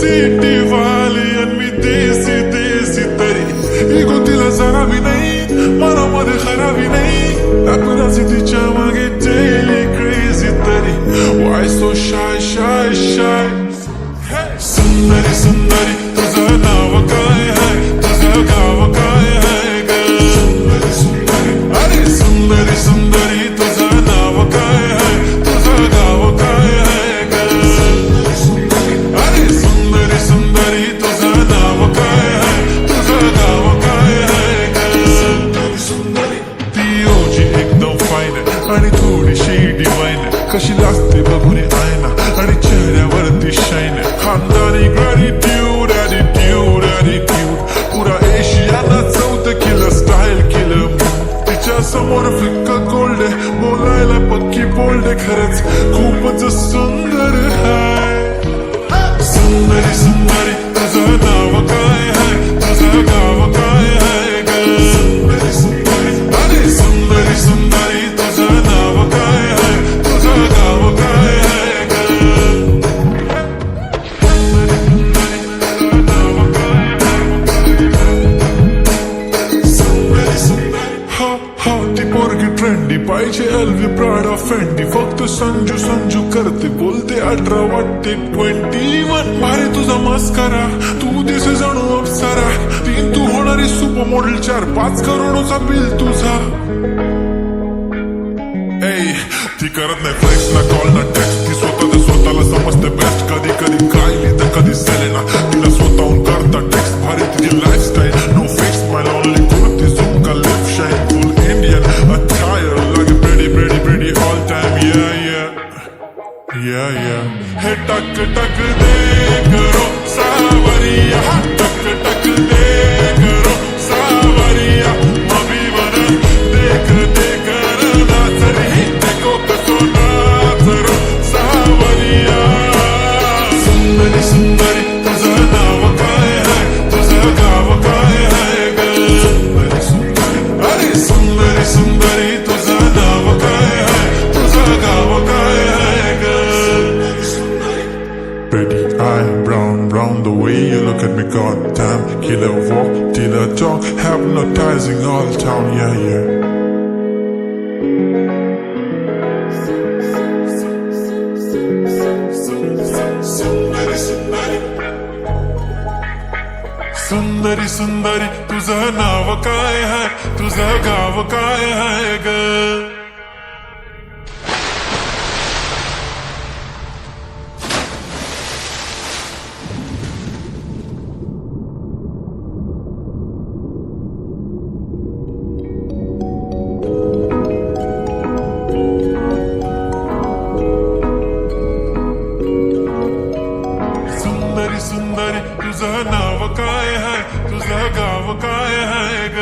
City वाली आणि मी देसी देसी तरी इगो तिला जरा भी नाही मनामध्ये खराबी नाही आपणाची तिच्या मागे डेली क्रेझी तरी Y so shy shy shy सुंदरी सुंदरी तुझं नाव काय आहे तुझं गाव काय आहे ग अरे सुंदरी सुंदरी तुझं नाव काय आहे तुझं गाव काय आहे ग अरे सुंदरी सुंदरी तुझं नाव काय आहे तुझं गाव काय आहे ग सुंदरी ती ओजी एकदम फाईन आणि थोडीशी डिवाईन कशी लागते बघून आयना आणि चेहऱ्यावरती शाईन खानदानी ग्रॅटिट्यूड ॲटिट्यूड ॲटिट्यूड पुरा एशियाना चौथं केलं स्टाईल केलं तिच्या समोर फिक्का गोल्ड बोलायला पक्की बोल्ड खरंच खूपच सुंदर हाय सुंदरी सुंदरी तुझं नाव काय आहे तुझं गाव काय आहे ग सुंदरी सुंदरी अरे सुंदरी सुंदरी तुझं नाव काय आहे तुझं गाव काय आहे ग ती पोरगी ट्रेंडी पाहिजे एलवी प्राडा फेंडी फक्त संजू संजू करते बोलते 18 वाटते 21 भारी तुझा मस्करा तू दिसे जणू अप्सरा तीन तू होणारी सुपर मॉडेल 4-5 करोडचा बिल तुझा ती करत नाही फ्लेक्स ना कॉल ना टेक्स्ट ती स्वतःला समजते बेस्ट कधी कधी कायली तर कधी सेलेना तिला स्वतःहून करता टेक्स्ट भारी तुझी लाईफस्टाईल नो फिक्स माय ओनली कुर्ती झुम का lip shine full Indian attire like a pretty all time yeah हे टक टक दे करो सावरिया टक टक दे करो सावरिया अभी बना देख देख नाचरी देखो कसो नाचरो सावरिया सुंदरी सुंदरी तुझं नाव काय आहे तुझं गाव काय आहे ग सुंदरी सुंदरी अरे सुंदरी सुंदरी तुझं नाव काय आहे तुझं गाव काय आहे ग Pretty eye, brown, the way you look at me, goddamn. Killer walk, killer talk, hypnotizing all town, yeah. सुंदरी सुंदरी तुझं नाव काय आहे तुझं गाव काय आहे ग सुंदरी सुंदरी तुझं नाव काय आहे तुझं गाव काय आहे ग